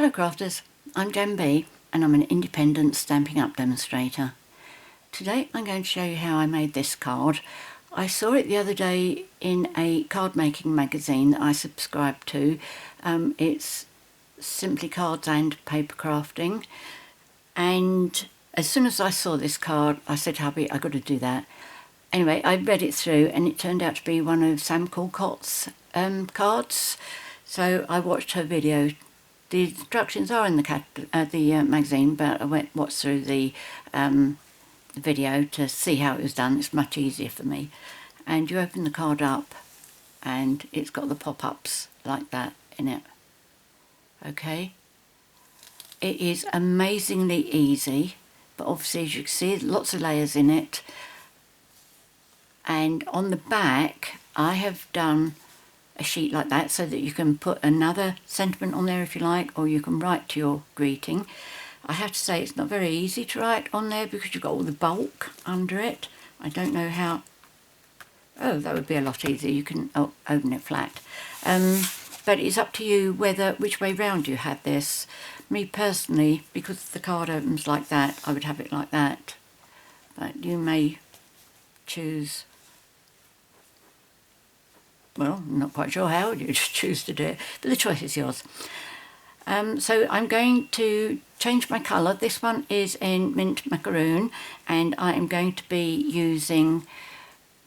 Hello crafters, I'm JanB and I'm an independent Stampin' Up demonstrator. Today I'm going to show you how I made this card. I saw it the other day in a card making magazine that I subscribe to. It's Simply Cards and Paper Crafting, and as soon as I saw this card I said, hubby, I've got to do that. Anyway, I read it through and it turned out to be one of Sam Callcott's cards, so I watched her video. The instructions are in the magazine, but I watched through the video to see how it was done. It's much easier for me. And you open the card up and it's got the pop-ups like that in it. Okay. It is amazingly easy, but obviously as you can see, lots of layers in it. And on the back I have done a sheet like that so that you can put another sentiment on there if you like, or you can write to your greeting. I have to say it's not very easy to write on there because you've got all the bulk under it. I don't know how... Oh, that would be a lot easier. You can open it flat. But it's up to you which way round you have this. Me personally, because the card opens like that, I would have it like that. But you may choose... Well, I'm not quite sure how you choose to do it, but the choice is yours. So I'm going to change my colour. This one is in mint macaroon, and I am going to be using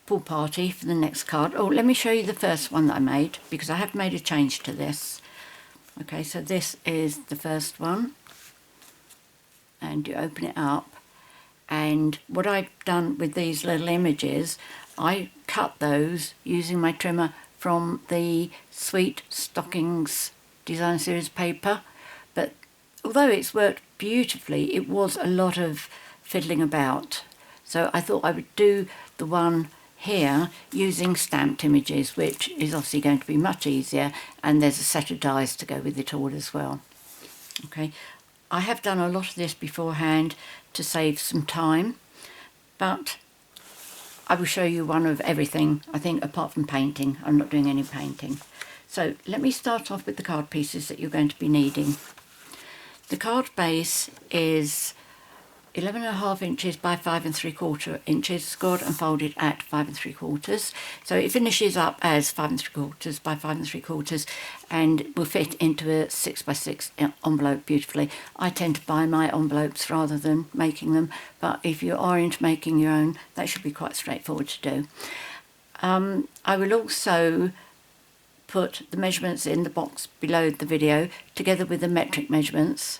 Pool Party for the next card. Oh, let me show you the first one that I made, because I have made a change to this. Okay, so this is the first one, and you open it up, and what I've done with these little images, I cut those using my trimmer from the Sweet Stockings Designer Series Paper, but although it's worked beautifully, it was a lot of fiddling about. So I thought I would do the one here using stamped images, which is obviously going to be much easier, and there's a set of dies to go with it all as well. Okay, I have done a lot of this beforehand to save some time, but I will show you one of everything, I think, apart from painting. I'm not doing any painting. So let me start off with the card pieces that you're going to be needing. The card base is 11.5 inches by 5 3/4 inches, scored and folded at 5 3/4. So it finishes up as 5 3/4 by 5 3/4 and will fit into a 6 by 6 envelope beautifully. I tend to buy my envelopes rather than making them, but if you are into making your own, that should be quite straightforward to do. I will also put the measurements in the box below the video together with the metric measurements.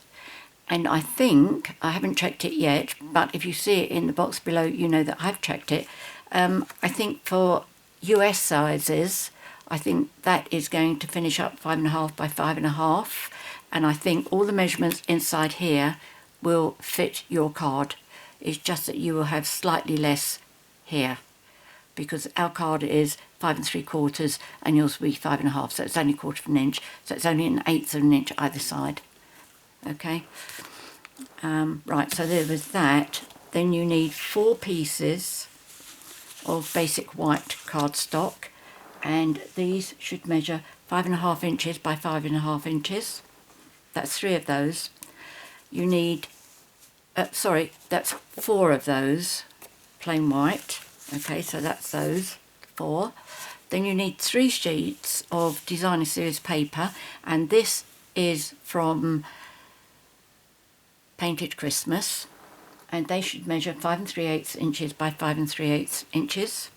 And I think, I haven't checked it yet, but if you see it in the box below, you know that I've checked it. I think for US sizes, I think that is going to finish up 5.5 by 5.5. And I think all the measurements inside here will fit your card. It's just that you will have slightly less here, because our card is 5 3/4 and yours will be 5.5, so it's only 1/4 of an inch, so it's only 1/8 of an inch either side. Okay, right, so there was that. Then you need 4 pieces of basic white cardstock, and these should measure 5.5 inches by 5.5 inches. That's 3 of those. You need, sorry, that's 4 of those, plain white. Okay, so that's those 4. Then you need 3 sheets of Designer Series paper, and this is from Painted Christmas, and they should measure 5 3/8 inches by 5 3/8 inches.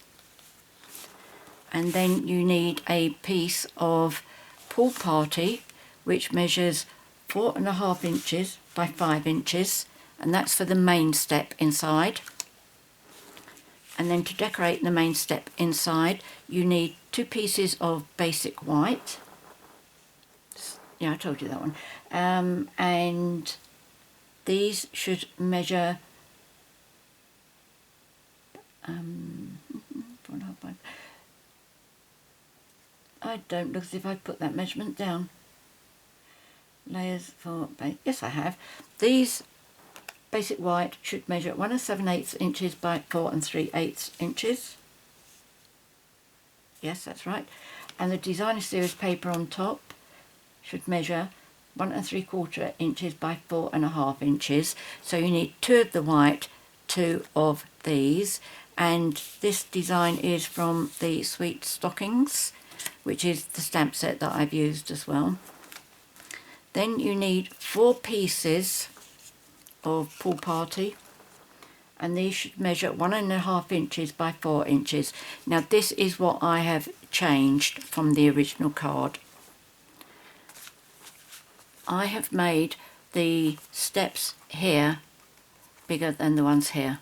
And then you need a piece of Pool Party, which measures 4.5 inches by 5 inches, and that's for the main step inside. And then to decorate the main step inside, you need 2 pieces of basic white. Yeah, I told you that one. And these should measure 4.5. I don't look as if I put that measurement down. Layers for base. Yes, I have. These basic white should measure 1 7/8 inches by 4 3/8 inches. Yes, that's right. And the Designer Series paper on top should measure 1 3/4 inches by 4.5 inches. So you need 2 of the white, 2 of these. And this design is from the Sweet Stockings, which is the stamp set that I've used as well. Then you need 4 pieces of Pool Party, and these should measure 1.5 inches by 4 inches. Now this is what I have changed from the original card. I have made the steps here bigger than the ones here.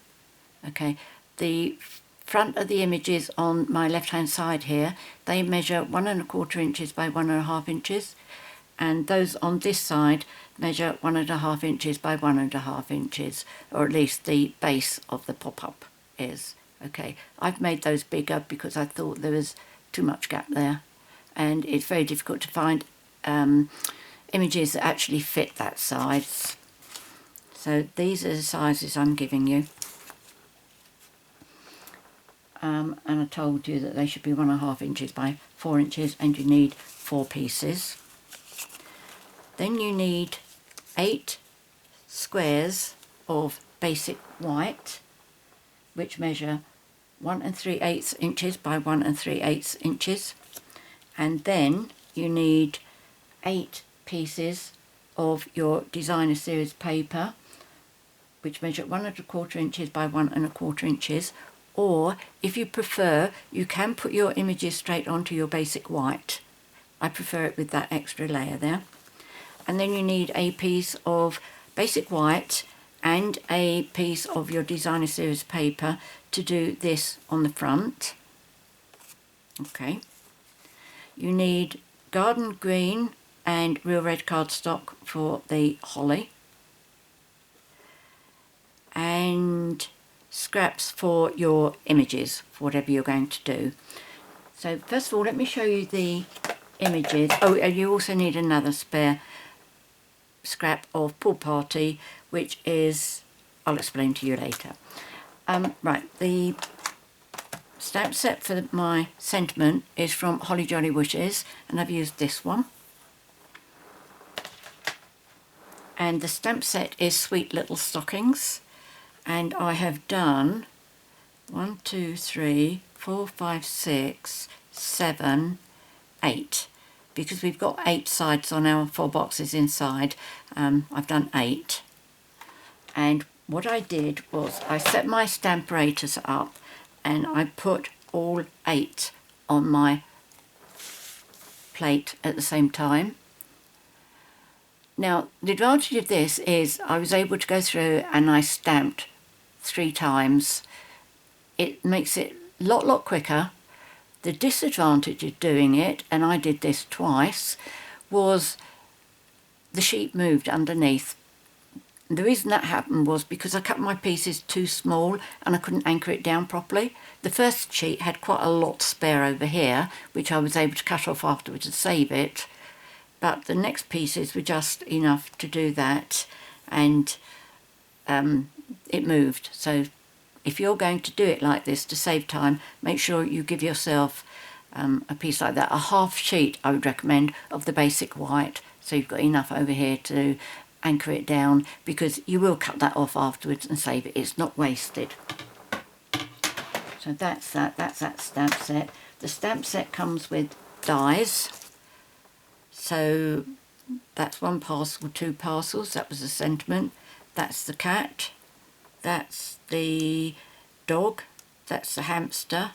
Okay, the front of the images on my left hand side here, they measure 1 1/4 inches by 1.5 inches, and those on this side measure 1.5 inches by 1.5 inches, or at least the base of the pop-up is. Okay, I've made those bigger because I thought there was too much gap there, and it's very difficult to find images that actually fit that size. So these are the sizes I'm giving you. And I told you that they should be 1.5 inches by 4 inches, and you need 4 pieces. Then you need 8 squares of basic white, which measure 1 3/8 inches by 1 3/8 inches. And then you need 8 pieces of your Designer Series paper, which measure 1 1/4 inches by 1 1/4 inches. Or, if you prefer, you can put your images straight onto your basic white. I prefer it with that extra layer there. And then you need a piece of basic white and a piece of your Designer Series paper to do this on the front. Okay. You need garden green and real red cardstock for the holly. And scraps for your images, for whatever you're going to do. So first of all, let me show you the images. Oh, and you also need another spare scrap of Pool Party, which is, I'll explain to you later. Right, the stamp set for my sentiment is from Holly Jolly Wishes, and I've used this one. And the stamp set is Sweet Little Stockings. And I have done 1, 2, 3, 4, 5, 6, 7, 8. Because we've got 8 sides on our 4 boxes inside, I've done 8. And what I did was I set my Stamparatus up and I put all 8 on my plate at the same time. Now, the advantage of this is I was able to go through and I stamped 3 times. It makes it a lot quicker. The disadvantage of doing it, and I did this twice, was the sheet moved underneath. The reason that happened was because I cut my pieces too small and I couldn't anchor it down properly. The first sheet had quite a lot spare over here, which I was able to cut off afterwards to save it. But the next pieces were just enough to do that, and it moved. So if you're going to do it like this to save time, make sure you give yourself a piece like that. A half sheet I would recommend of the basic white, so you've got enough over here to anchor it down, because you will cut that off afterwards and save it. It's not wasted. So that's that stamp set. The stamp set comes with dies. So that's 1 parcel, 2 parcels. That was the sentiment. That's the cat. That's the dog. That's the hamster.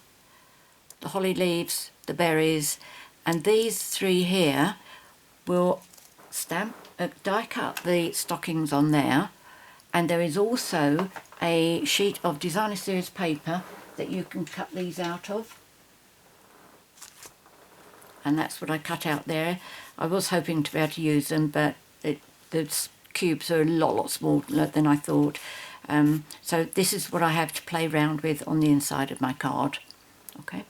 The holly leaves, the berries, and these 3 here will die cut the stockings on there. And there is also a sheet of Designer Series paper that you can cut these out of. And that's what I cut out there. I was hoping to be able to use them, but the cubes are a lot smaller than I thought. So this is what I have to play around with on the inside of my card. Okay.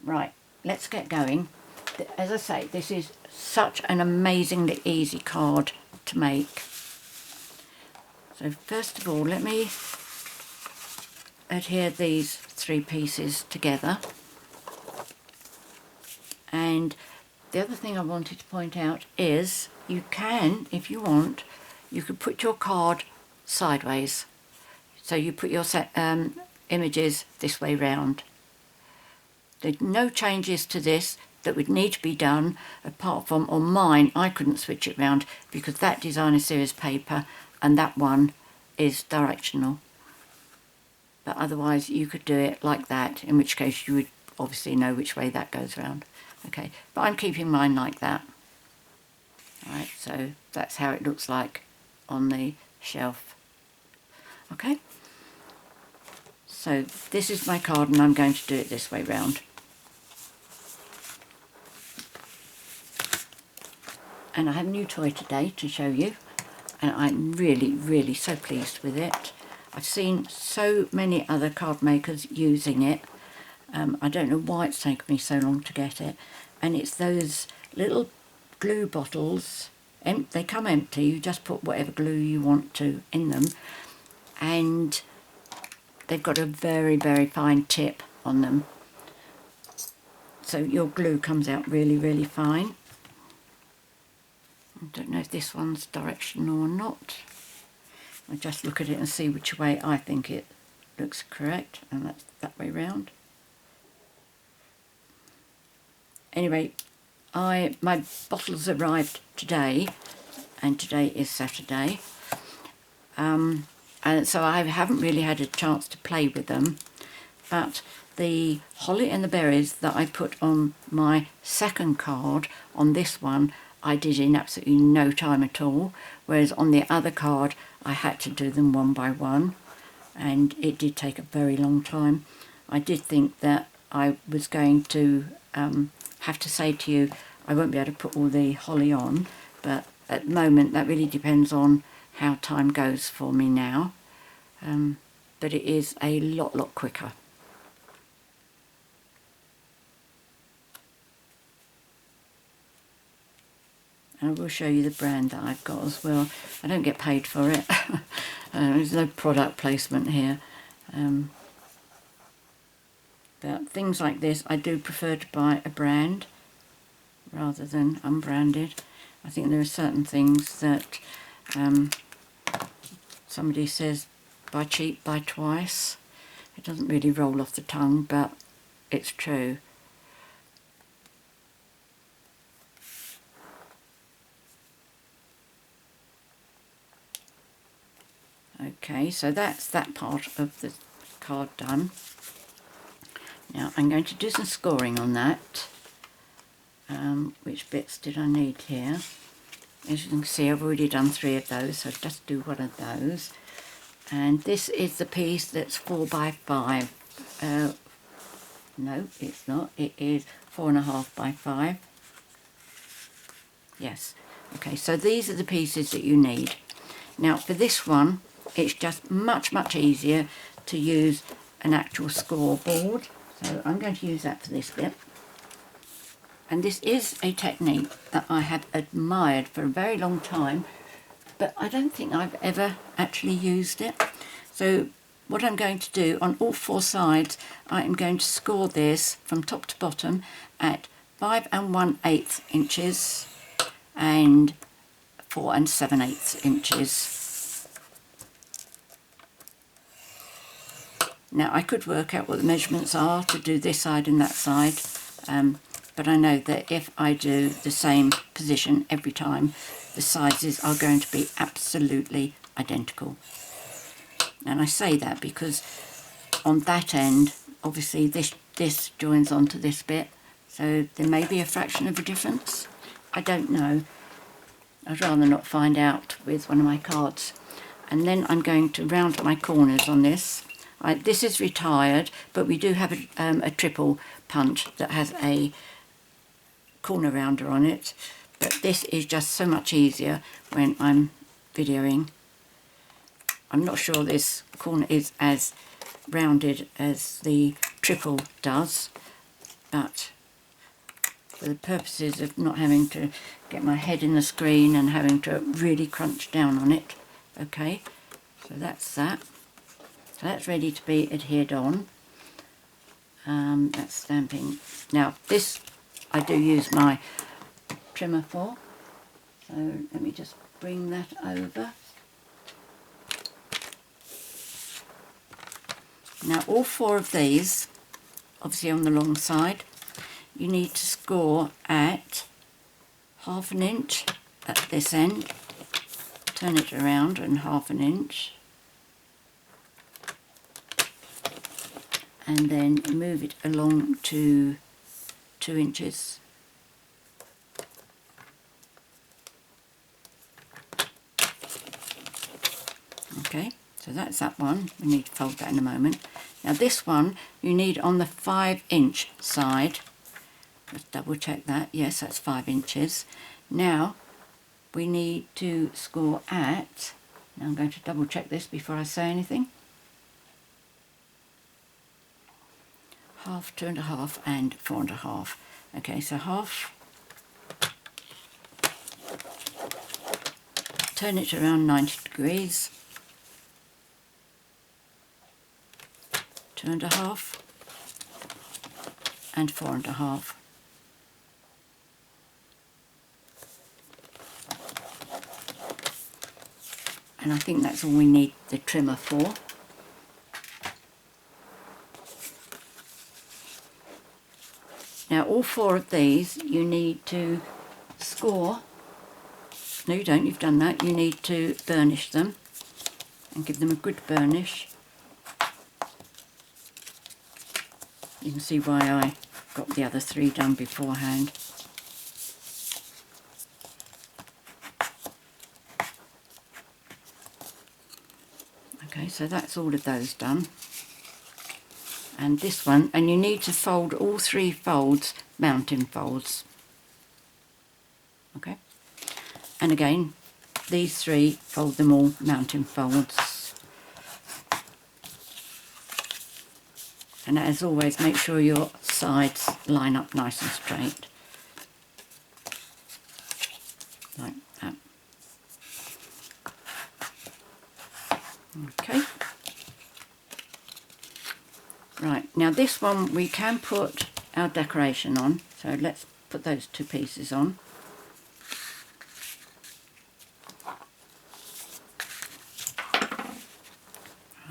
Right, let's get going. As I say, this is such an amazingly easy card to make. So first of all, let me adhere these 3 pieces together. And the other thing I wanted to point out is you can, if you want, you could put your card sideways. So you put your images this way round. There's no changes to this that would need to be done, apart from on mine I couldn't switch it round because that Designer Series paper and that one is directional. But otherwise you could do it like that, in which case you would obviously know which way that goes round. Okay, but I'm keeping mine like that. Alright, so that's how it looks like on the shelf. Okay, so this is my card and I'm going to do it this way round. And I have a new toy today to show you, and I'm really so pleased with it. I've seen so many other card makers using it. I don't know why it's taken me so long to get it. And it's those little glue bottles. They come empty, you just put whatever glue you want to in them. And they've got a very fine tip on them. So your glue comes out really fine. I don't know if this one's directional or not. I just look at it and see which way I think it looks correct, and that's that way round. Anyway, my bottles arrived today, and today is Saturday, and so I haven't really had a chance to play with them, but the holly and the berries that I put on my second card on this one I did in absolutely no time at all, whereas on the other card I had to do them one by one, and it did take a very long time. I did think that I was going to have to say to you I won't be able to put all the holly on, but at the moment that really depends on how time goes for me now, but it is a lot quicker. And I will show you the brand that I've got as well. I don't get paid for it. There's no product placement here. But things like this I do prefer to buy a brand rather than unbranded. I think there are certain things that somebody says buy cheap, buy twice. It doesn't really roll off the tongue, but it's true. Okay, so that's that part of the card done. Now I'm going to do some scoring on that. Which bits did I need here? As you can see, I've already done 3 of those, so just do one of those. And this is the piece that's 4 by 5. No, it's not. It is 4.5 by 5. Yes. Okay, so these are the pieces that you need. Now for this one, it's just much easier to use an actual scoreboard. So I'm going to use that for this bit. And this is a technique that I have admired for a very long time, but I don't think I've ever actually used it. So what I'm going to do on all 4 sides, I am going to score this from top to bottom at 5 1/8 inches and 4 7/8 inches. Now I could work out what the measurements are to do this side and that side, but I know that if I do the same position every time, the sizes are going to be absolutely identical. And I say that because on that end, obviously this joins onto this bit, so there may be a fraction of a difference. I don't know. I'd rather not find out with one of my cards. And then I'm going to round my corners on this. This is retired, but we do have a triple punch that has a corner rounder on it. But this is just so much easier when I'm videoing. I'm not sure this corner is as rounded as the triple does, but for the purposes of not having to get my head in the screen and having to really crunch down on it. Okay, so that's that. So that's ready to be adhered on. That's stamping. Now this, I do use my trimmer for. So let me just bring that over. Now all 4 of these, obviously on the long side, you need to score at 1/2 inch at this end, turn it around and 1/2 inch, and then move it along to 2 inches. Okay, so that's that one. We need to fold that in a moment. Now this one you need on the 5 inch side. Let's double check that. Yes, that's 5 inches. Now we need to score at, now I'm going to double check this before I say anything, 1/2, 2 1/2 and 4 1/2. Okay, so 1/2, turn it around 90 degrees, 2 1/2 and 4 1/2. And I think that's all we need the trimmer for. Now all 4 of these you need to score. No, you don't, you've done that. You need to burnish them and give them a good burnish. You can see why I got the other 3 done beforehand. Okay, so that's all of those done. And this one, and you need to fold all 3 folds, mounting folds. Okay, and again, these 3, fold them all mounting folds. And as always, make sure your sides line up nice and straight. Like that. Okay. Right, now this one we can put our decoration on, so let's put those 2 pieces on.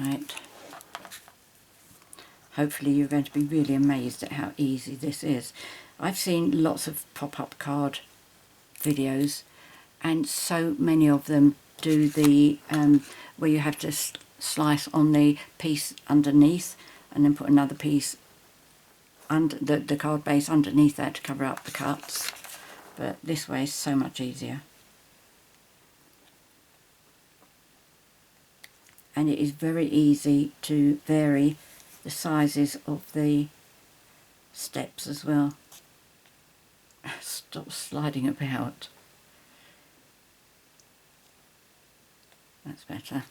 Right. Hopefully you're going to be really amazed at how easy this is. I've seen lots of pop-up card videos, and so many of them do the where you have to slice on the piece underneath and then put another piece under the card base underneath that to cover up the cuts. But this way is so much easier. And it is very easy to vary the sizes of the steps as well. Stop sliding about. That's better.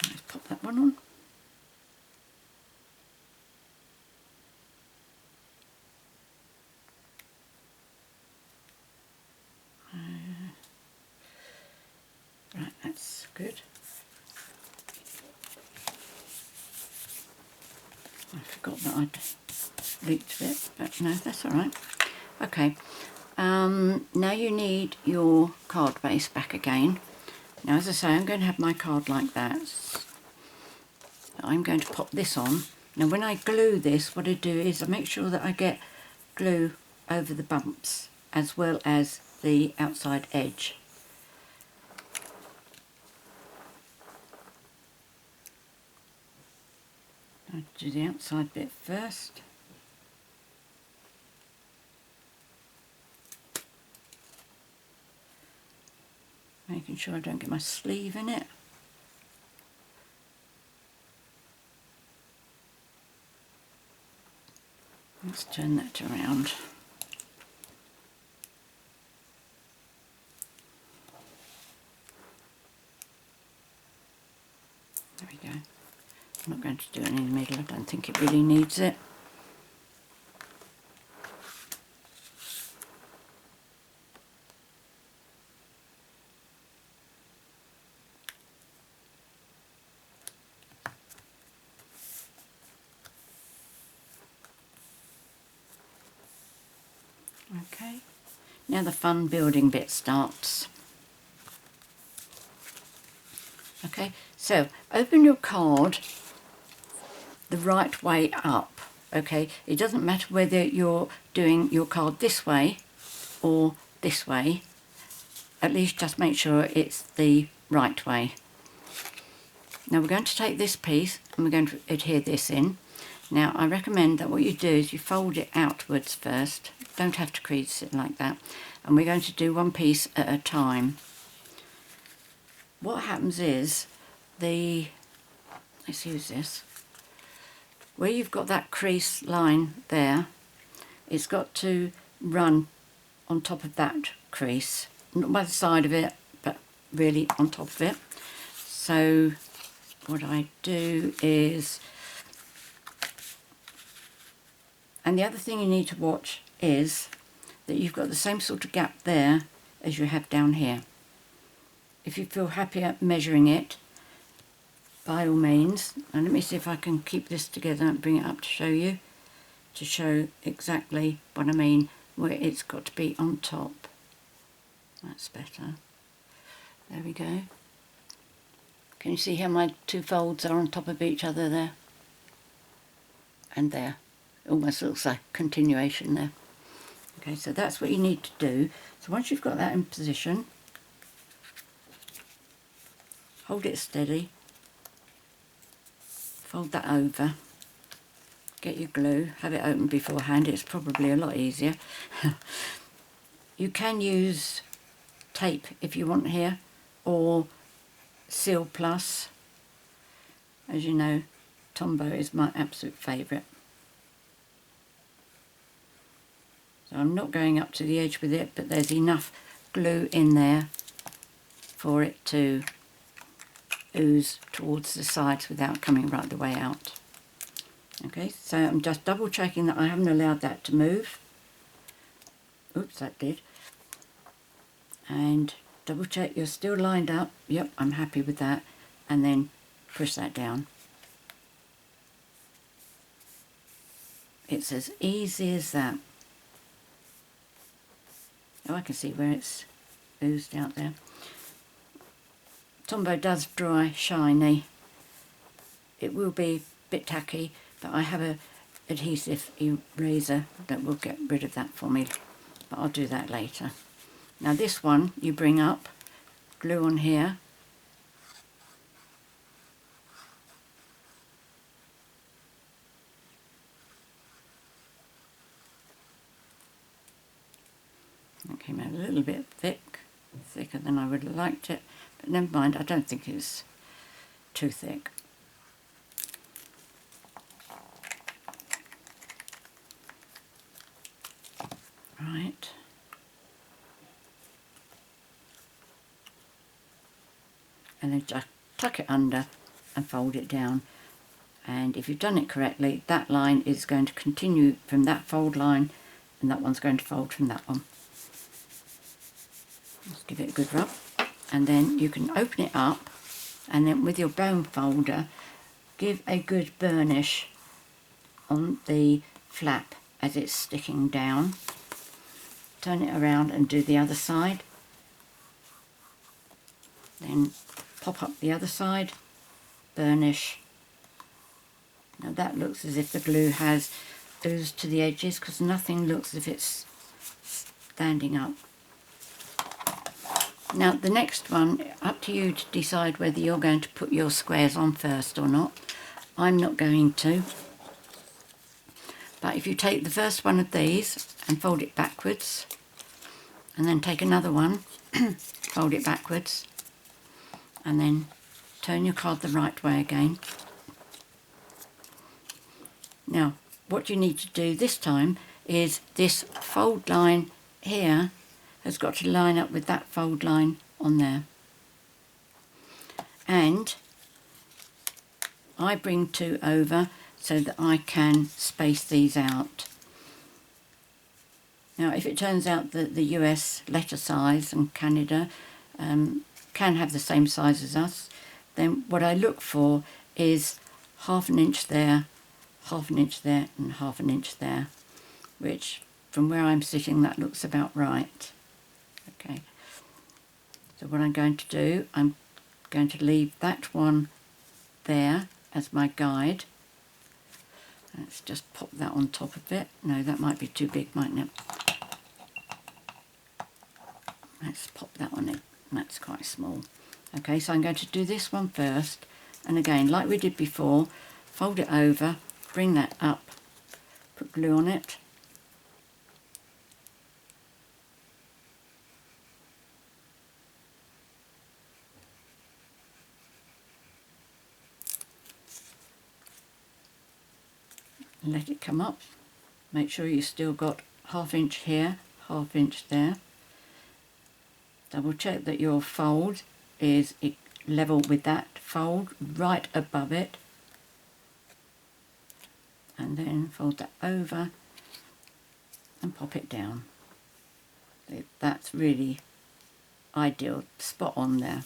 Let's pop that one on. Right, that's good. I forgot that I'd leaked it, but no, that's all right. Okay, now you need your card base back again. Now, as I say, I'm going to have my card like that. I'm going to pop this on. Now, when I glue this, what I do is I make sure that I get glue over the bumps as well as the outside edge. I'll do the outside bit first. Making sure I don't get my sleeve in it. Let's turn that around. There we go. I'm not going to do any in the middle, I don't think it really needs it. Okay, now the fun building bit starts. Okay, so open your card the right way up. Okay, it doesn't matter whether you're doing your card this way or this way, at least just make sure it's the right way. Now we're going to take this piece and we're going to adhere this in. Now I recommend that what you do is you fold it outwards first, don't have to crease it like that, and we're going to do one piece at a time. What happens is let's use this, where you've got that crease line there, it's got to run on top of that crease, not by the side of it, but really on top of it. So what I do is, and the other thing you need to watch is that you've got the same sort of gap there as you have down here. If you feel happier measuring it, by all means, and let me see if I can keep this together and bring it up to show exactly what I mean, where it's got to be on top. That's better. There we go. Can you see how my two folds are on top of each other there? And there. Almost looks like continuation there. Okay, so that's what you need to do. So once you've got that in position, hold it steady, fold that over, get your glue, have it open beforehand, it's probably a lot easier. You can use tape if you want here, or Seal Plus. As you know, Tombow is my absolute favourite. So I'm not going up to the edge with it, but there's enough glue in there for it to ooze towards the sides without coming right the way out. Okay, so I'm just double checking that I haven't allowed that to move. Oops, that did. And double check you're still lined up. Yep, I'm happy with that. And then push that down. It's as easy as that. Oh, I can see where it's oozed out there. Tombow does dry shiny. It will be a bit tacky, but I have a adhesive eraser that will get rid of that for me, but I'll do that later. Now this one you bring up, glue on here, it came out a little bit thicker than I would have liked it, but never mind, I don't think it's too thick. Right. And then just tuck it under and fold it down. And if you've done it correctly, that line is going to continue from that fold line, and that one's going to fold from that one. Just give it a good rub, and then you can open it up, and then with your bone folder, give a good burnish on the flap as it's sticking down. Turn it around and do the other side. Then pop up the other side, burnish. Now that looks as if the glue has oozed to the edges, because nothing looks as if it's standing up. Now the next one, up to you to decide whether you're going to put your squares on first or not. I'm not going to. But if you take the first one of these and fold it backwards, and then take another one, fold it backwards, and then turn your card the right way again. Now, what you need to do this time is this fold line here has got to line up with that fold line on there. And I bring two over so that I can space these out. Now, if it turns out that the US letter size and Canada can have the same size as us, then what I look for is 1/2 inch there, 1/2 inch there, and 1/2 inch there, which from where I'm sitting, that looks about right. Okay, so what I'm going to do, I'm going to leave that one there as my guide. Let's just pop that on top of it. No, that might be too big, mightn't it? Let's pop that one in. That's quite small. Okay, so I'm going to do this one first. And again, like we did before, fold it over, bring that up, put glue on it. Let it come up. Make sure you've still got 1/2 inch here, 1/2 inch there. Double check that your fold is level with that fold right above it. And then fold that over and pop it down. That's really ideal, spot on there.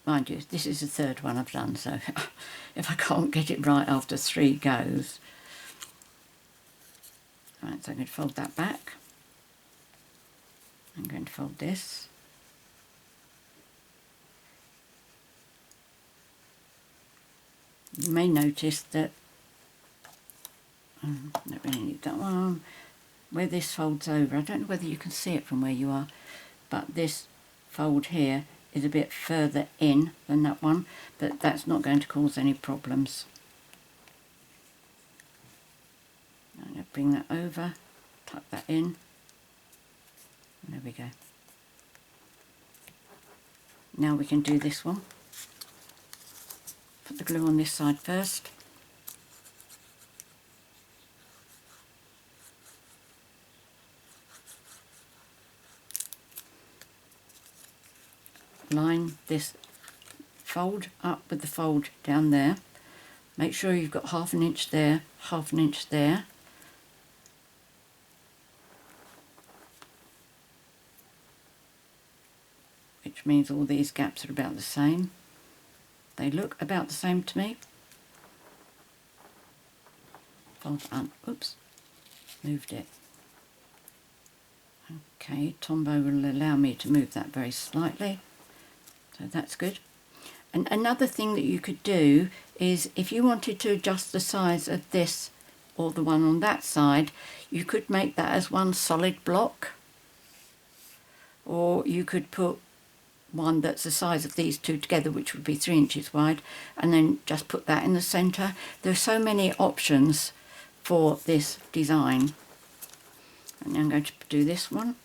Mind you, this is the third one I've done, so if I can't get it right after 3 goes. Right, so I'm going to fold that back. I'm going to fold this. You may notice that don't really need that one. Where this folds over, I don't know whether you can see it from where you are, but this fold here is a bit further in than that one, but that's not going to cause any problems. I'm going to bring that over, tuck that in, and there we go. Now we can do this one. Put the glue on this side first. Line this fold up with the fold down there. Make sure you've got 1/2 inch there, 1/2 inch there. Which means all these gaps are about the same. They look about the same to me. Fold up, oops, moved it. Okay, Tombow will allow me to move that very slightly. So that's good. And another thing that you could do is if you wanted to adjust the size of this or the one on that side, you could make that as one solid block. Or you could put one that's the size of these two together, which would be 3 inches wide, and then just put that in the centre. There are so many options for this design. And now I'm going to do this one.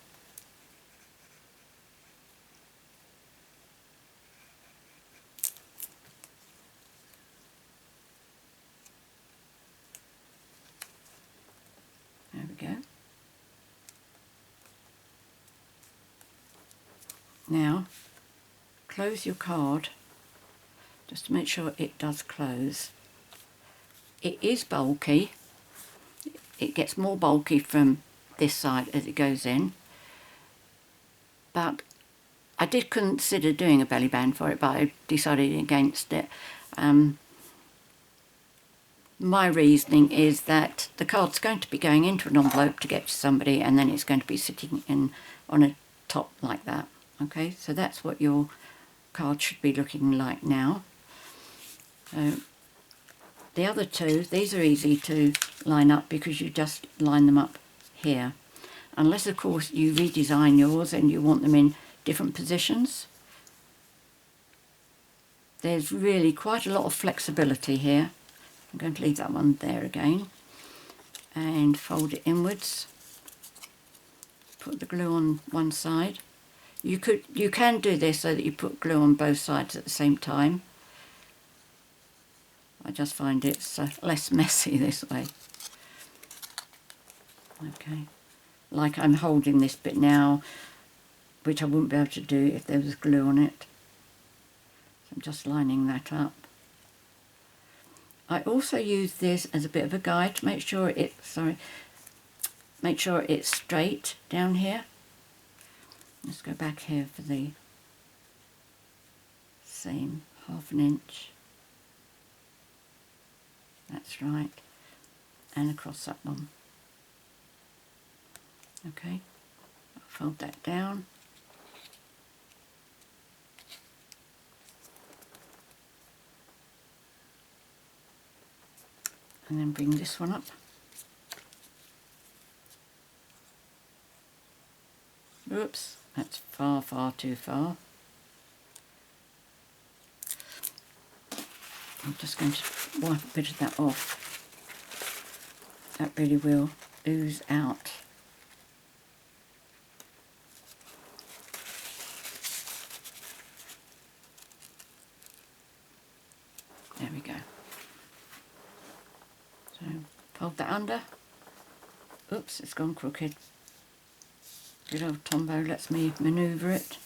There we go. Now, close your card, just to make sure it does close. It is bulky. It gets more bulky from this side as it goes in. But I did consider doing a belly band for it, but I decided against it. My reasoning is that the card's going to be going into an envelope to get to somebody, and then it's going to be sitting in on a top like that. Okay, so that's what your card should be looking like now. So the other two, these are easy to line up because you just line them up here. Unless, of course, you redesign yours and you want them in different positions. There's really quite a lot of flexibility here. I'm going to leave that one there again and fold it inwards. Put the glue on one side. You can do this so that you put glue on both sides at the same time. I just find it's less messy this way. Okay, like I'm holding this bit now, which I wouldn't be able to do if there was glue on it. So I'm just lining that up. I also use this as a bit of a guide to make sure it's straight down here. Let's go back here for the seam, 1/2 inch. That's right. And across that one. Okay, fold that down. And then bring this one up. Oops, that's far, far too far. I'm just going to wipe a bit of that off. That really will ooze out. There we go. So fold that under. Oops, it's gone crooked. Good old Tombow lets me manoeuvre it.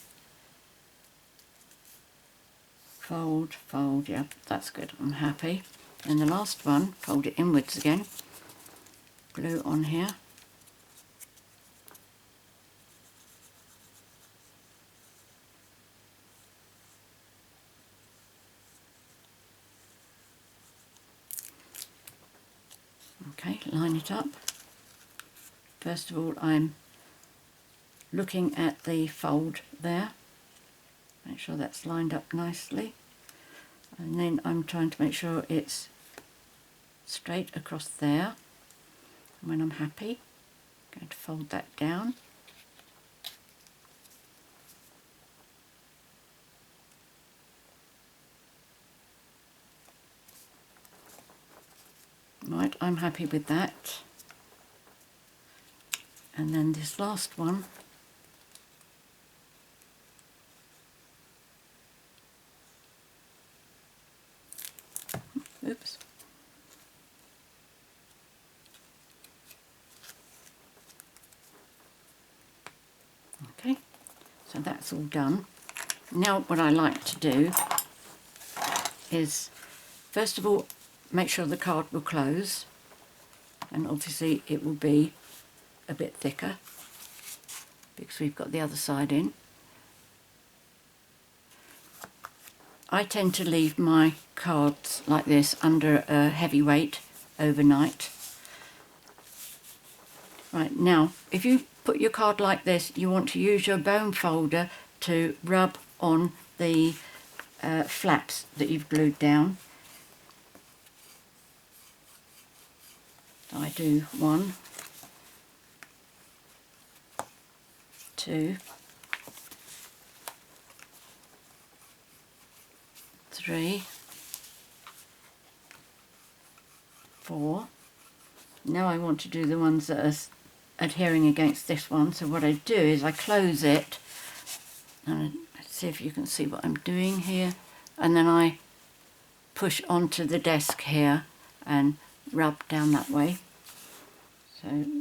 Fold, fold, yeah, that's good, I'm happy. And the last one, fold it inwards again. Glue on here. Okay, line it up. First of all, I'm looking at the fold there. Make sure that's lined up nicely. And then I'm trying to make sure it's straight across there. And when I'm happy, I'm going to fold that down. Right, I'm happy with that. And then this last one, oops. Okay, so that's all done. Now what I like to do is, first of all, make sure the card will close, and obviously it will be a bit thicker because we've got the other side in. I tend to leave my cards like this under a heavy weight overnight. Right, now if you put your card like this, you want to use your bone folder to rub on the flaps that you've glued down. I do 1, 2, 3, 4. Now I want to do the ones that are adhering against this one, so what I do is I close it, and let's see if you can see what I'm doing here, and then I push onto the desk here and rub down that way. So now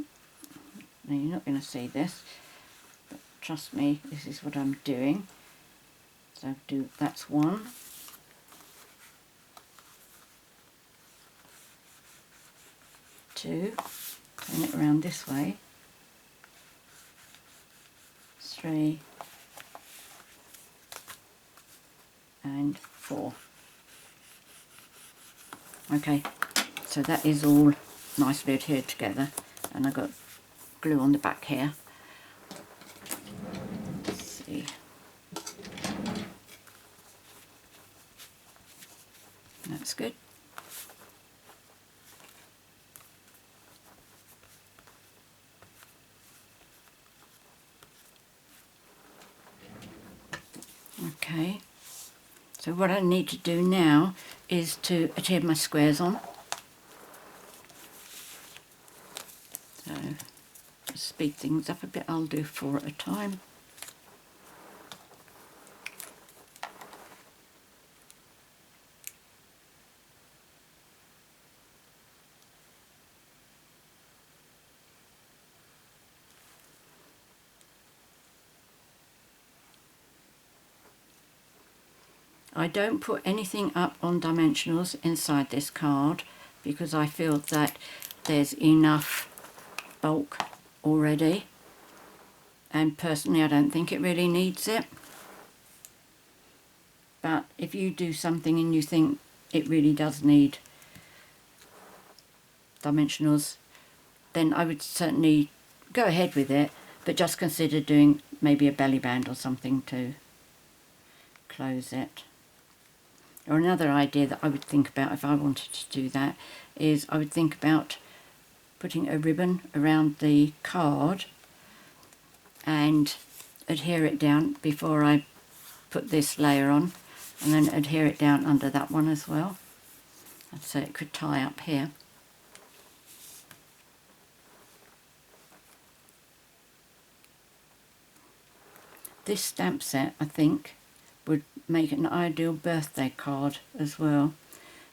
you're not going to see this, but trust me, this is what I'm doing. So that's 1, 2, turn it around this way, 3 and 4. Okay, so that is all nicely adhered together, and I've got glue on the back here. Let's see. That's good. Okay, so what I need to do now is to adhere my squares on. So to speed things up a bit, I'll do 4 at a time. I don't put anything up on dimensionals inside this card because I feel that there's enough bulk already, and personally I don't think it really needs it. But if you do something and you think it really does need dimensionals, then I would certainly go ahead with it, but just consider doing maybe a belly band or something to close it. Or another idea that I would think about if I wanted to do that is I would think about putting a ribbon around the card and adhere it down before I put this layer on, and then adhere it down under that one as well, so it could tie up here. This stamp set, I think, would make an ideal birthday card as well.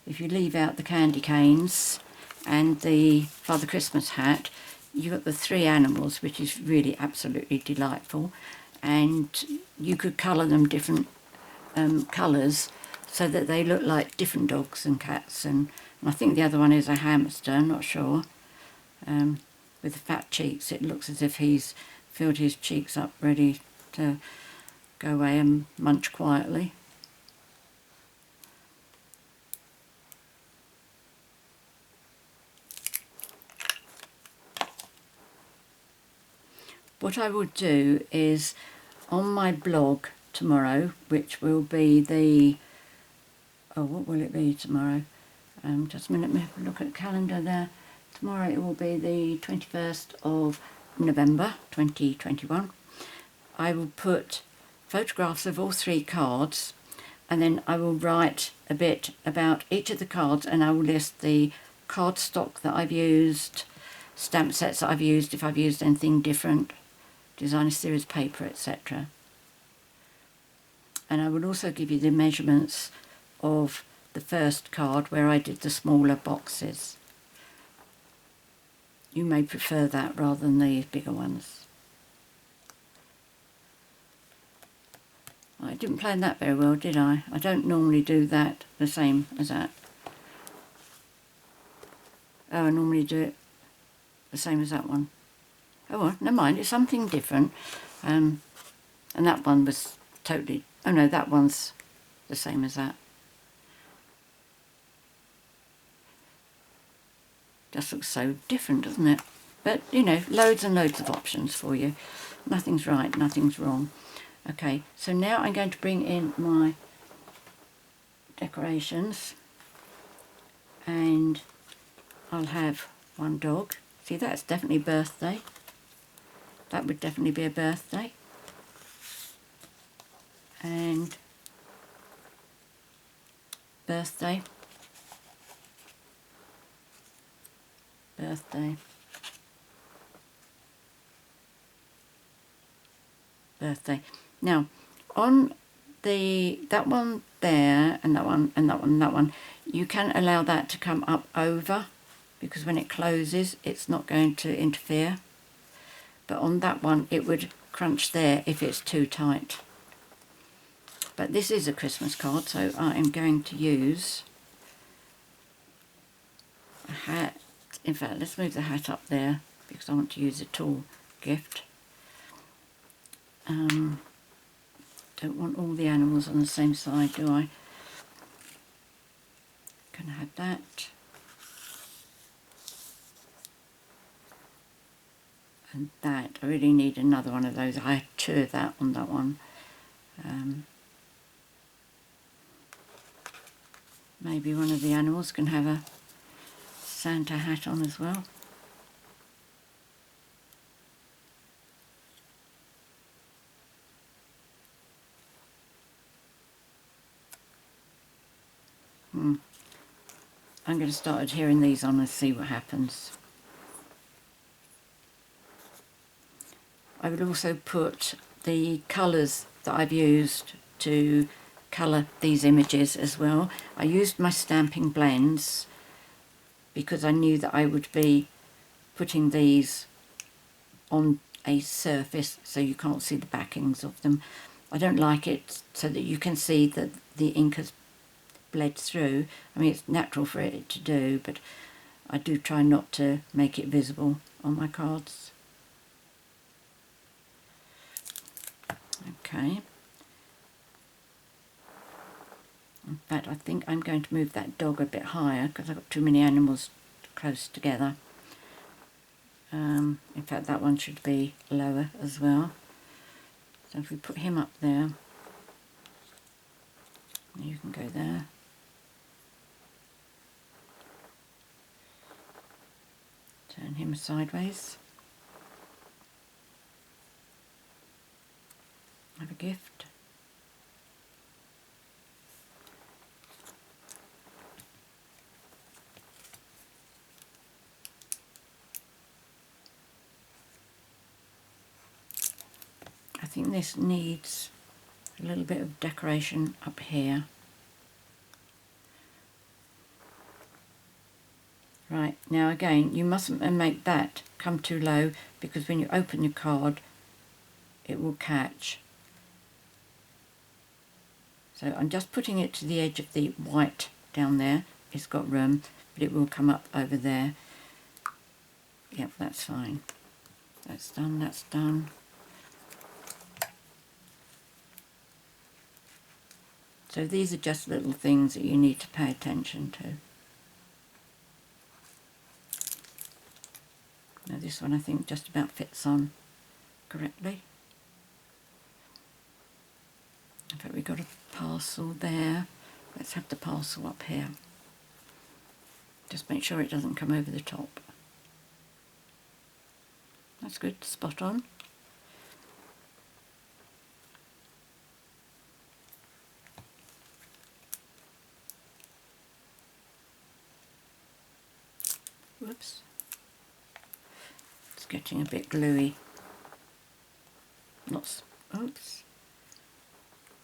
If you leave out the candy canes and the Father Christmas hat, you've got the three animals, which is really absolutely delightful, and you could colour them different colours so that they look like different dogs and cats, and I think the other one is a hamster, I'm not sure, with the fat cheeks. It looks as if he's filled his cheeks up ready to go away and munch quietly. What I will do is on my blog tomorrow, which will be the, oh, what will it be tomorrow? Just a minute, let me look at the calendar there. Tomorrow it will be the 21st of November 2021. I will put photographs of all three cards, and then I will write a bit about each of the cards, and I will list the cardstock that I've used, stamp sets that I've used, if I've used anything different, Designer Series Paper, etc. And I will also give you the measurements of the first card where I did the smaller boxes. You may prefer that rather than the bigger ones. I didn't plan that very well, did I? I don't normally do that the same as that. Oh, I normally do it the same as that one. Oh well, never mind, it's something different. And that one was totally, oh no, that one's the same as that. Just looks so different, doesn't it? But, you know, loads and loads of options for you. Nothing's right, nothing's wrong. Okay, so now I'm going to bring in my decorations, and I'll have one dog. See, that's definitely birthday. That would definitely be a birthday. And birthday. Birthday. Birthday. Now, on that one there, and that one, and that one, and that one, you can allow that to come up over, because when it closes, it's not going to interfere. But on that one, it would crunch there if it's too tight. But this is a Christmas card, so I am going to use a hat. In fact, let's move the hat up there, because I want to use a tall gift. Don't want all the animals on the same side, do I? Can I have that? And that. I really need another one of those. I had two of that on that one. Maybe one of the animals can have a Santa hat on as well. I'm going to start adhering these on and see what happens. I would also put the colours that I've used to colour these images as well. I used my stamping blends because I knew that I would be putting these on a surface so you can't see the backings of them. I don't like it so that you can see that the ink has bled through. I mean, it's natural for it to do, but I do try not to make it visible on my cards. Okay. In fact, I think I'm going to move that dog a bit higher because I've got too many animals close together. In fact, that one should be lower as well. So if we put him up there, you can go there. Turn him sideways. Have a gift. I think this needs a little bit of decoration up here. Right, now again, you mustn't make that come too low, because when you open your card, it will catch. So I'm just putting it to the edge of the white down there. It's got room, but it will come up over there. Yep, that's fine. That's done, that's done. So these are just little things that you need to pay attention to. Now this one I think just about fits on correctly. In fact, we've got a parcel there. Let's have the parcel up here. Just make sure it doesn't come over the top. That's good, spot on. Whoops. It's getting a bit gluey. Oops.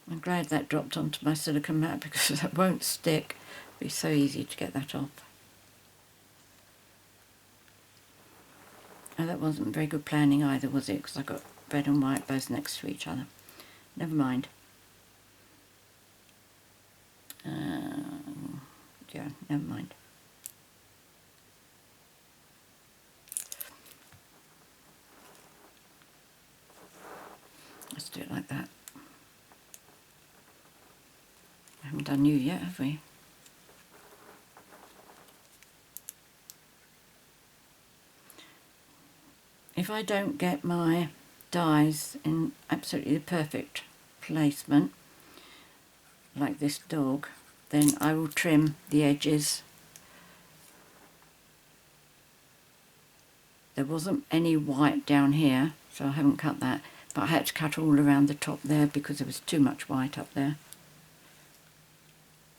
I'm glad that dropped onto my silicone mat, because that won't stick. It'll be so easy to get that off. Oh, that wasn't very good planning either, was it? Because I got red and white both next to each other. Never mind. Yeah, never mind. Let's do it like that. I haven't done you yet, have we? If I don't get my dies in absolutely the perfect placement, like this dog, then I will trim the edges. There wasn't any white down here, so I haven't cut that, but I had to cut all around the top there because there was too much white up there.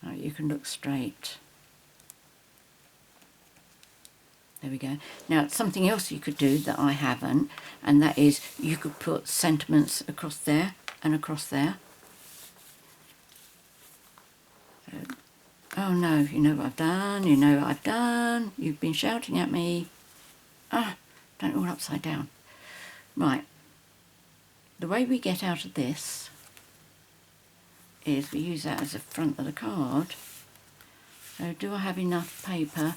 Now you can look straight. There we go. Now something else you could do that I haven't, and that is you could put sentiments across there and across there. So, oh no, you know what I've done, you know what I've done, you've been shouting at me. Ah, done it all upside down. Right, the way we get out of this is we use that as the front of the card. So do I have enough paper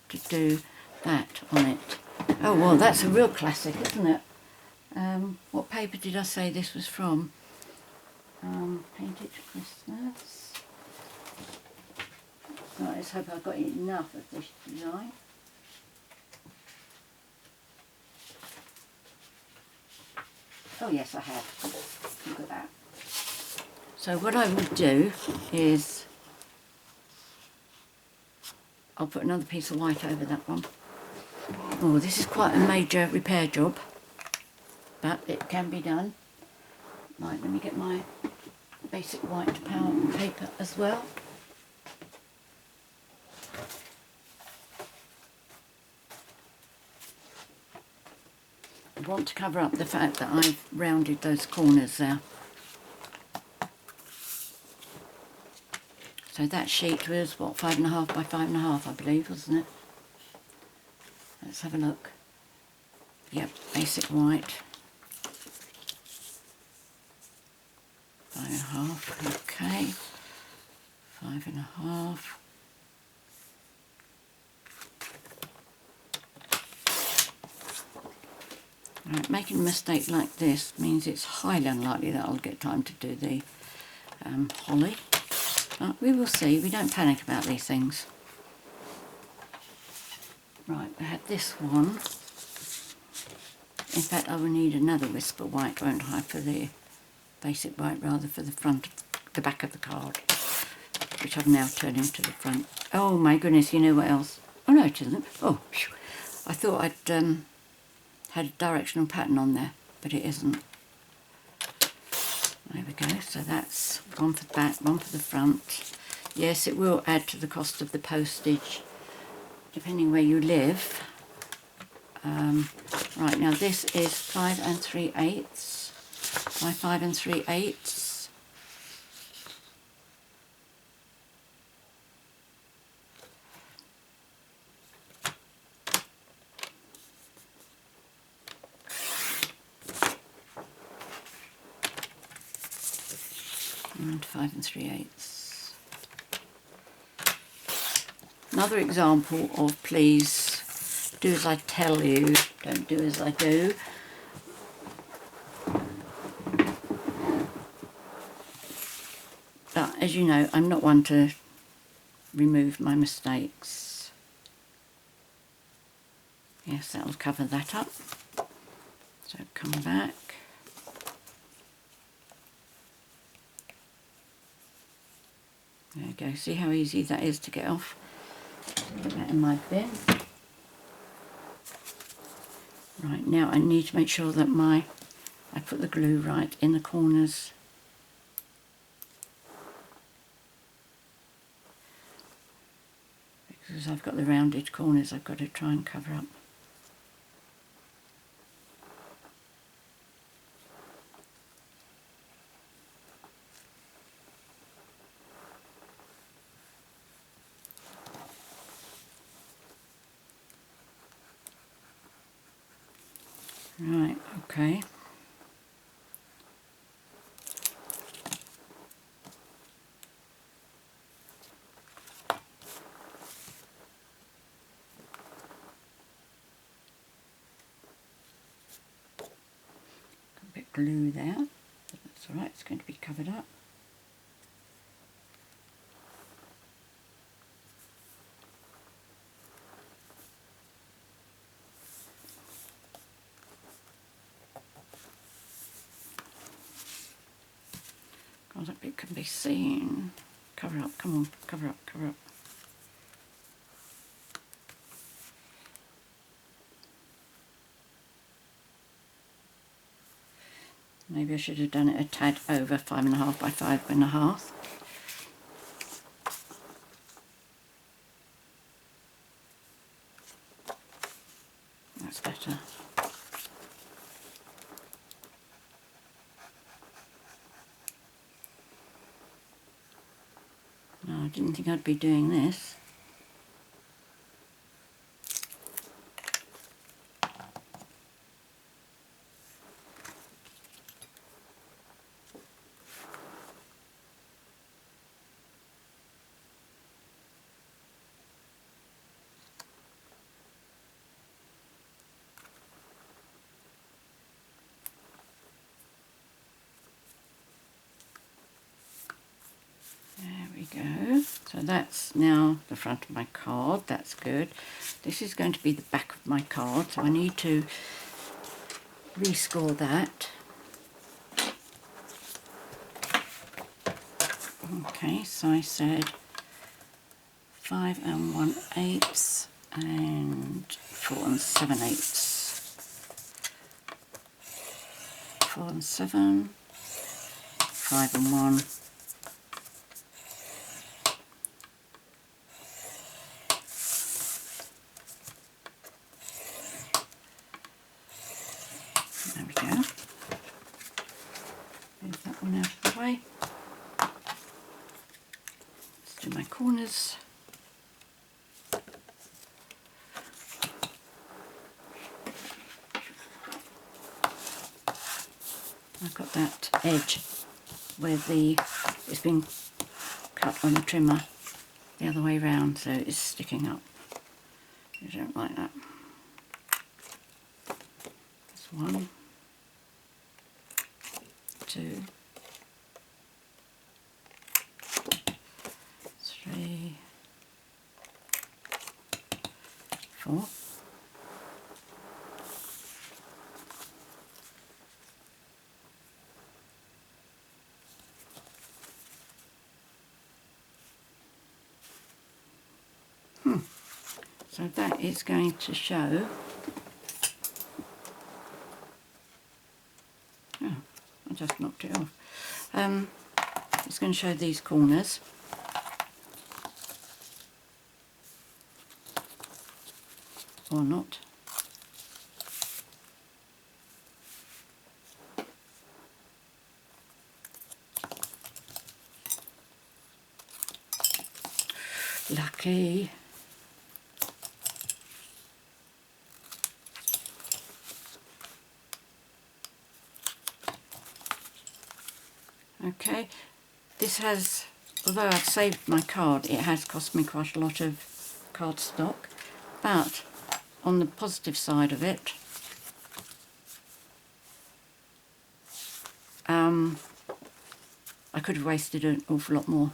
to do that on it? Oh well, that's a real classic, isn't it? What paper did I say this was from? Painted Christmas. Right, let's hope I've got enough of this design. Oh yes, I have. Look at that. So what I will do is I'll put another piece of white over that one. Oh, this is quite a major repair job, but it can be done. Right, let me get my basic white power paper as well. I want to cover up the fact that I've rounded those corners there. So that sheet was, what, 5.5 by 5.5, I believe, wasn't it? Let's have a look. Yep, basic white. 5.5, okay. 5.5. Right, making a mistake like this means it's highly unlikely that I'll get time to do the holly. But we will see, we don't panic about these things. Right, we had this one. In fact, I will need another whisper white, won't I, for the basic white, rather, for the front, the back of the card, which I've now turned into the front. Oh my goodness, you know what else? Oh no, it isn't. Oh, phew. I thought I'd had a directional pattern on there, but it isn't. There we go. So that's one for the back, one for the front. Yes, it will add to the cost of the postage, depending where you live. Right, now this is 5 3/8 by 5 3/8. And 5 3/8. Another example of please do as I tell you, don't do as I do. But as you know, I'm not one to remove my mistakes. Yes, that will cover that up. So come back. There you go. See how easy that is to get off? Put that in my bin. Right, now I need to make sure that I put the glue right in the corners. Because I've got the rounded corners I've got to try and cover up. Right, okay. A bit of glue there, but that's alright, it's going to be covered up. God, that bit can be seen. Cover up, come on, cover up, cover up. Maybe I should have done it a tad over 5.5 by 5.5. That's better. No, I didn't think I'd be doing this. There we go. So that's now the front of my card. That's good. This is going to be the back of my card, so I need to rescore that. Okay, so I said 5 1/8 and 4 7/8. 4 7, 5 1. There we go. Move that one out of the way. Let's do my corners. I've got that edge where it's been cut on the trimmer the other way round, so it's sticking up. I don't like that. That's 1, 2, 3, 4. So that is going to show, oh, I just knocked it off. It's going to show these corners. Or not. Lucky. Okay, this has, although I've saved my card, it has cost me quite a lot of cardstock, but on the positive side of it, I could have wasted an awful lot more.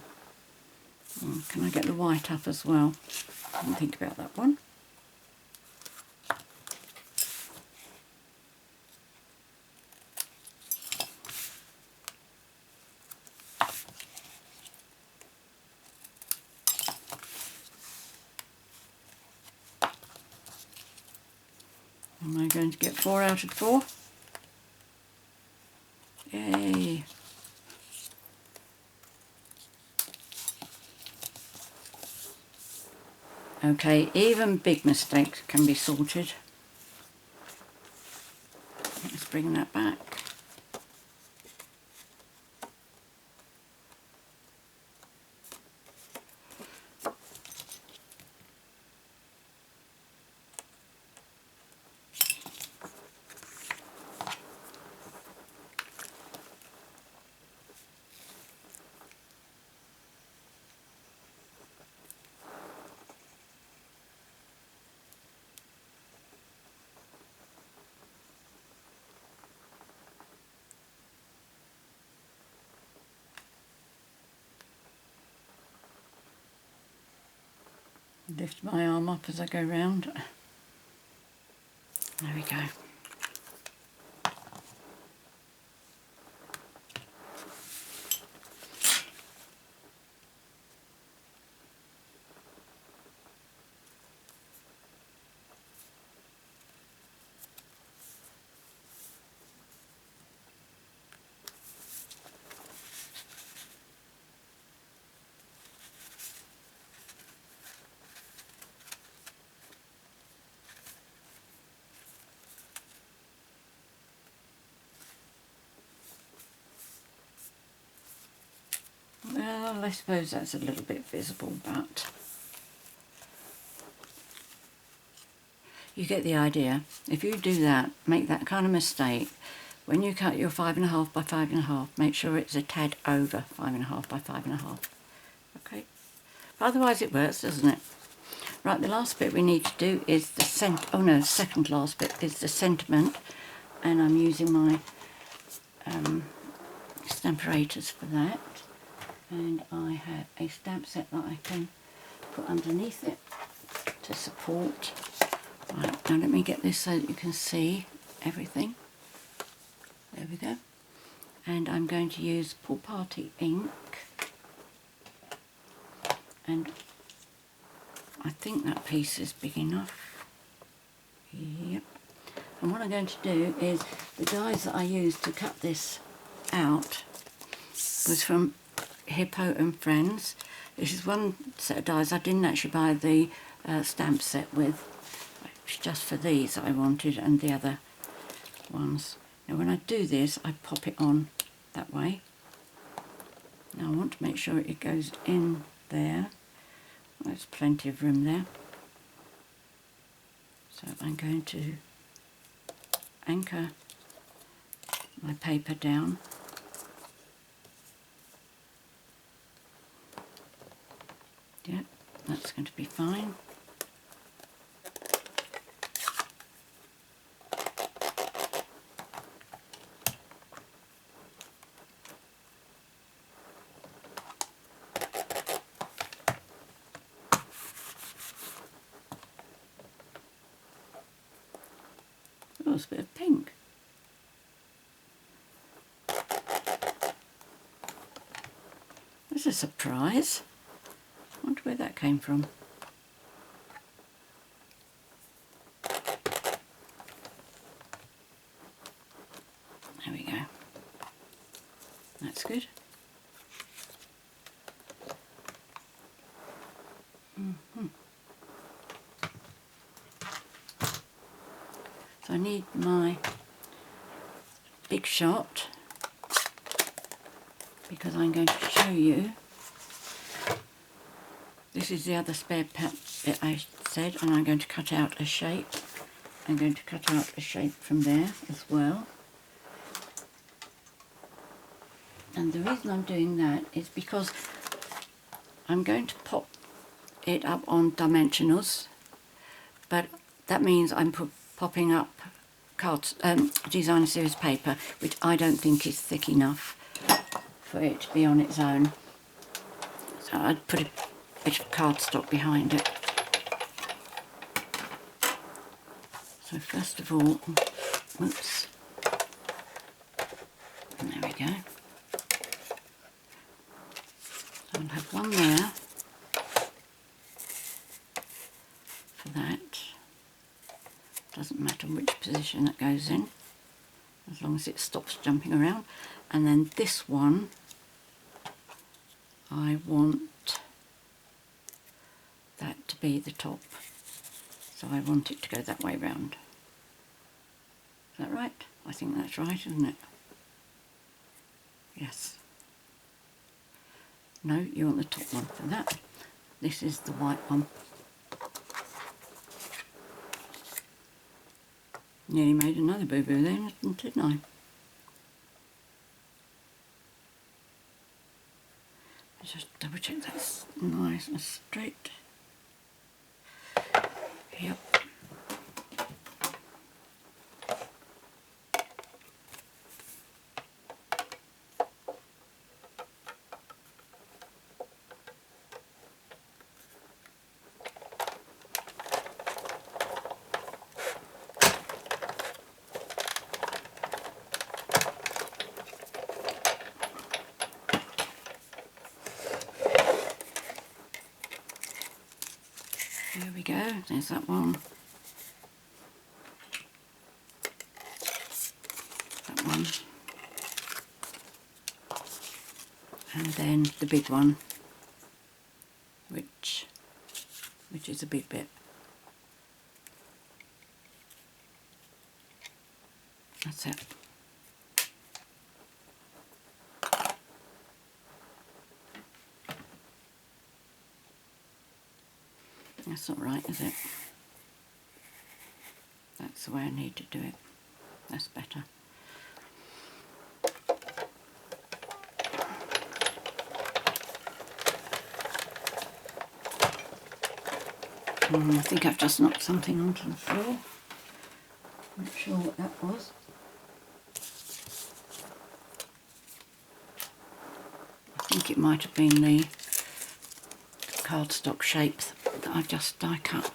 Can I get the white up as well? I didn't think about that one. Am I going to get 4 out of 4? Yay! Okay, even big mistakes can be sorted. Let's bring that back. Lift my arm up as I go round. There we go. Well, I suppose that's a little bit visible, but you get the idea. If you do that, make that kind of mistake, when you cut your 5.5 by 5.5, make sure it's a tad over 5.5 by 5.5. Okay? Otherwise it works, doesn't it? Right, the last bit we need to do is the second last bit is the sentiment, and I'm using my stamperators for that. And I have a stamp set that I can put underneath it to support. Right, now let me get this so that you can see everything. There we go. And I'm going to use Pool Party ink. And I think that piece is big enough. Yep. And what I'm going to do is, the dies that I used to cut this out was from Hippo and Friends. This is one set of dies I didn't actually buy the stamp set with. It's just for these that I wanted, and the other ones. Now when I do this, I pop it on that way. Now I want to make sure it goes in there. There's plenty of room there. So I'm going to anchor my paper down. Yep, that's going to be fine. Oh, it's a bit of pink. That's a surprise. I wonder where that came from. That's good. So I need my big shot because I'm going to show you. This is the other spare bit I said, and I'm going to cut out a shape. I'm going to cut out a shape from there as well. And the reason I'm doing that is because I'm going to pop it up on dimensionals, but that means I'm popping up Designer Series paper, which I don't think is thick enough for it to be on its own. So I'd put a bit of cardstock behind it. So first of all, oops, and there we go. So I'll have one there for that. Doesn't matter which position that goes in, as long as it stops jumping around. And then this one, I want that to be the top. So I want it to go that way round. Is that right? I think that's right, isn't it? Yes. No, you want the top one for that. This is the white one. Nearly made another boo-boo then, didn't I? Just double check that's nice and straight. Yep. There we go, there's that one. That one. And then the big one, which is a big bit. That's it. That's not right, is it? That's the way I need to do it. That's better. I think I've just knocked something onto the floor. Not sure what that was. I think it might have been the cardstock shape that I've just die cut.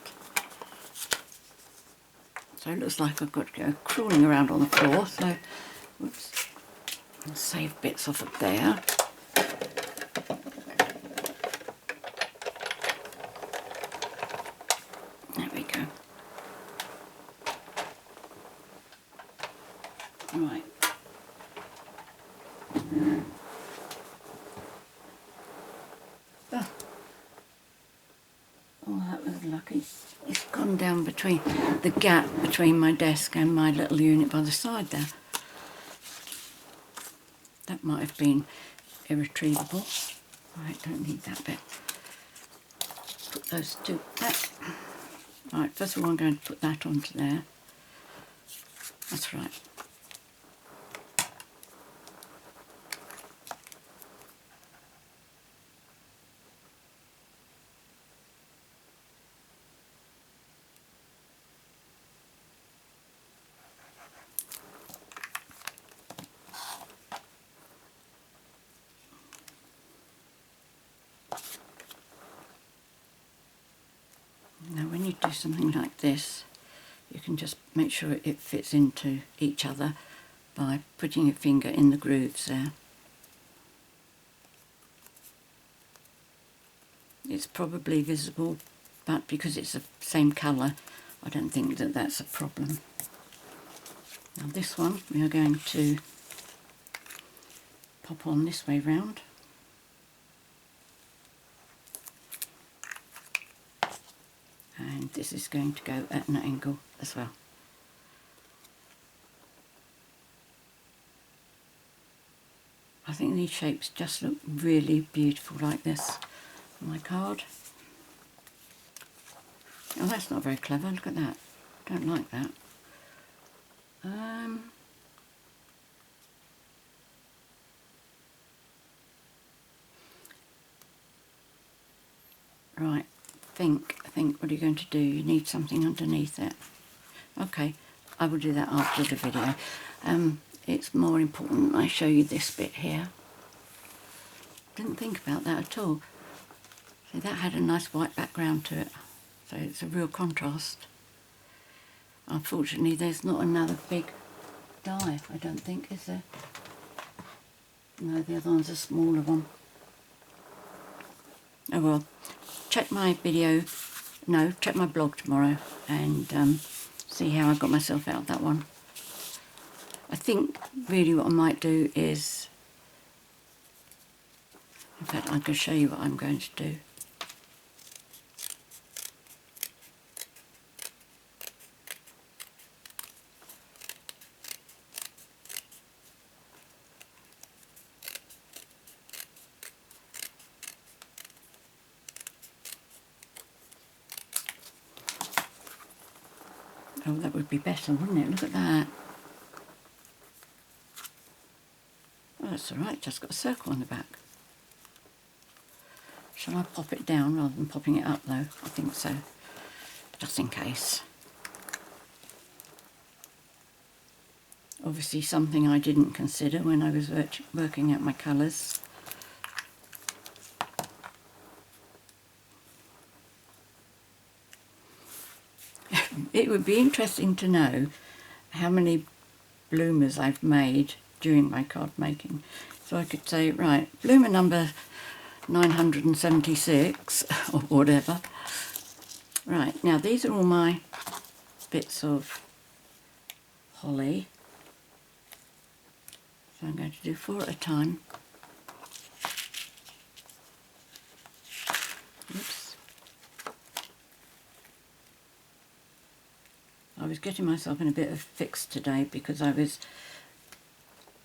So it looks like I've got to go crawling around on the floor, so whoops, I'll save bits off of there. There we go. Right. Oh, that was lucky. It's gone down between the gap between my desk and my little unit by the side there. That might have been irretrievable. Right, don't need that bit. Put those two back. Right, first of all I'm going to put that onto there. That's right. Now when you do something like this, you can just make sure it fits into each other by putting your finger in the grooves there. It's probably visible, but because it's the same colour, I don't think that that's a problem. Now this one we are going to pop on this way round. And this is going to go at an angle as well. I think these shapes just look really beautiful like this on my card. Oh, that's not very clever, look at that. Don't like that. Right, think, what are you going to do? You need something underneath it. Okay, I will do that after the video. It's more important I show you this bit here. Didn't think about that at all. See, that had a nice white background to it, so it's a real contrast. Unfortunately, there's not another big die, I don't think, is there? No, the other one's a smaller one. Oh well, check my video, no, check my blog tomorrow and see how I got myself out of that one. I think really what I might do is, in fact I can show you what I'm going to do. Oh, that would be better, wouldn't it? Look at that. Oh, that's alright, just got a circle on the back. Shall I pop it down rather than popping it up though? I think so, just in case. Obviously something I didn't consider when I was working out my colours. It would be interesting to know how many bloomers I've made during my card making. So I could say, right, bloomer number 976 or whatever. Right, now these are all my bits of holly. So I'm going to do 4 at a time. Oops. I was getting myself in a bit of a fix today because I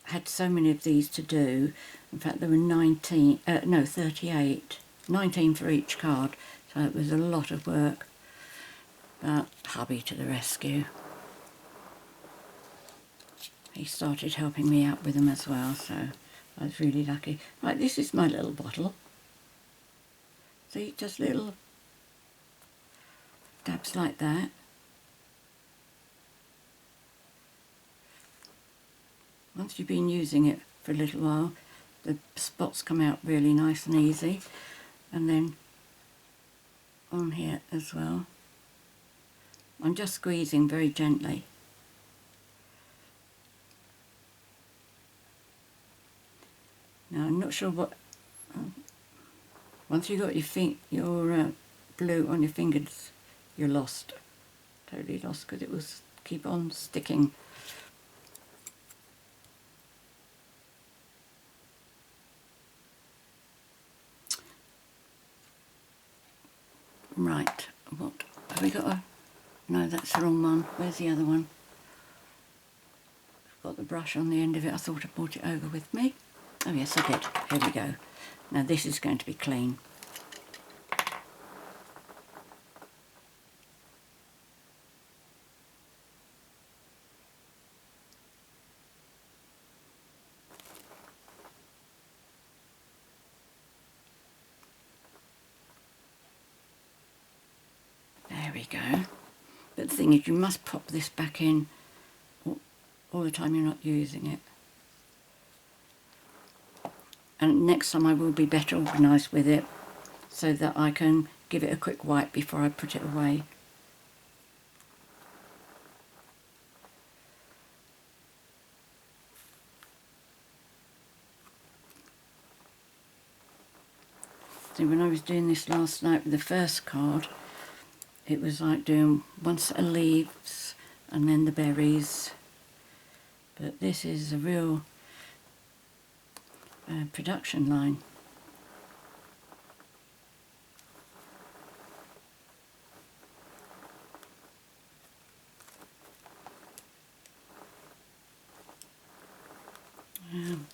had so many of these to do. In fact, there were 38, 19 for each card, so it was a lot of work. But hubby to the rescue. He started helping me out with them as well, so I was really lucky. Right, this is my little bottle. See, just little dabs like that. Once you've been using it for a little while, the spots come out really nice and easy. And then on here as well. I'm just squeezing very gently. Now I'm not sure what, once you've got your glue on your fingers, you're lost. Totally lost, because it will keep on sticking. Right, what have we got? No, that's the wrong one. Where's the other one? I've got the brush on the end of it. I thought I brought it over with me. Oh yes, I did. Here we go. Now this is going to be clean. There we go. But the thing is, you must pop this back in all the time you're not using it. And next time I will be better organised with it so that I can give it a quick wipe before I put it away. See, when I was doing this last night with the first card, it was like doing one set of leaves and then the berries. But this is a real production line.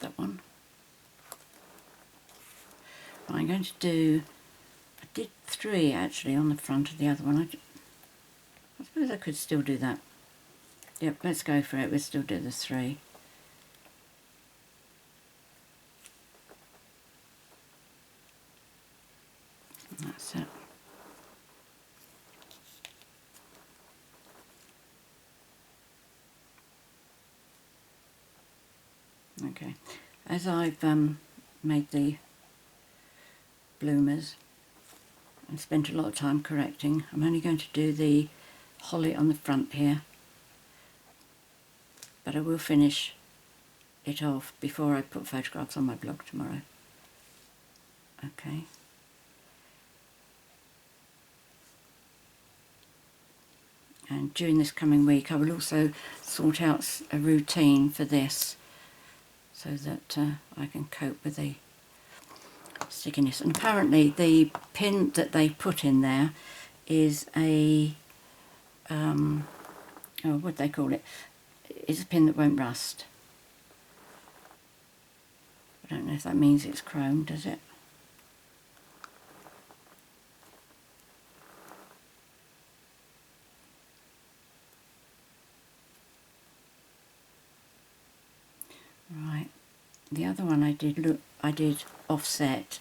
That one. I'm going to do, I did 3 actually on the front of the other one. I suppose I could still do that. Yep, let's go for it. We'll still do the 3. That's it. Okay, as I've made the bloomers and spent a lot of time correcting, I'm only going to do the holly on the front here, but I will finish it off before I put photographs on my blog tomorrow. Okay. And during this coming week I will also sort out a routine for this so that I can cope with the stickiness. And apparently the pin that they put in there is a, oh, what do they call it? It's a pin that won't rust. I don't know if that means it's chrome, does it? Right, the other one I did offset,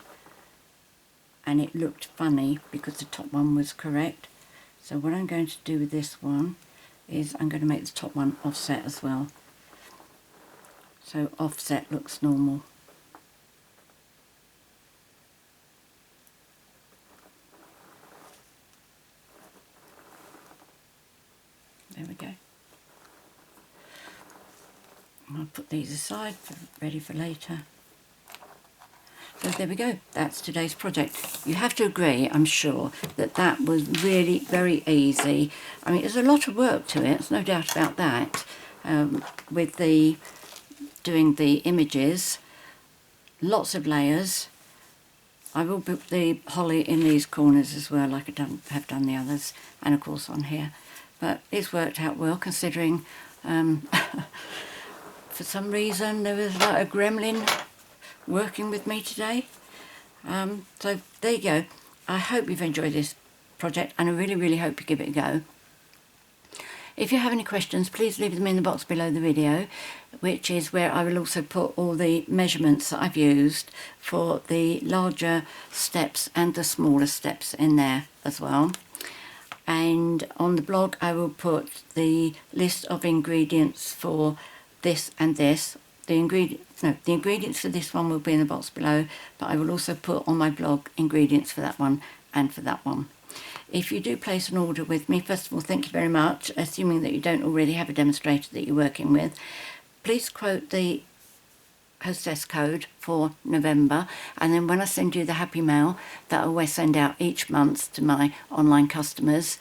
and it looked funny because the top one was correct. So what I'm going to do with this one is I'm going to make the top one offset as well. So offset looks normal. There we go. I'll put these aside, ready for later. So there we go, that's today's project. You have to agree, I'm sure, that that was really very easy. I mean, there's a lot of work to it, there's no doubt about that, with the doing the images, lots of layers. I will put the holly in these corners as well, like I have done the others, and of course on here. But it's worked out well, considering for some reason there was like a gremlin working with me today. So there you go. I hope you've enjoyed this project, and I really hope you give it a go. If you have any questions, please leave them in the box below the video, which is where I will also put all the measurements that I've used for the larger steps and the smaller steps in there as well. And on the blog I will put the list of ingredients for this and this. The ingredients for this one will be in the box below, but I will also put on my blog ingredients for that one and for that one. If you do place an order with me, first of all, thank you very much. Assuming that you don't already have a demonstrator that you're working with, please quote the hostess code for November, and then when I send you the happy mail that I always send out each month to my online customers,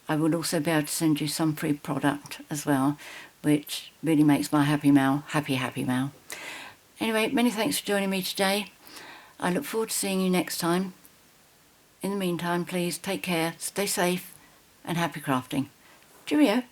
I will also be able to send you some free product as well, which really makes my happy mail happy mail. Anyway, many thanks for joining me today. I look forward to seeing you next time. In the meantime, please take care, stay safe, and happy crafting. Cheerio.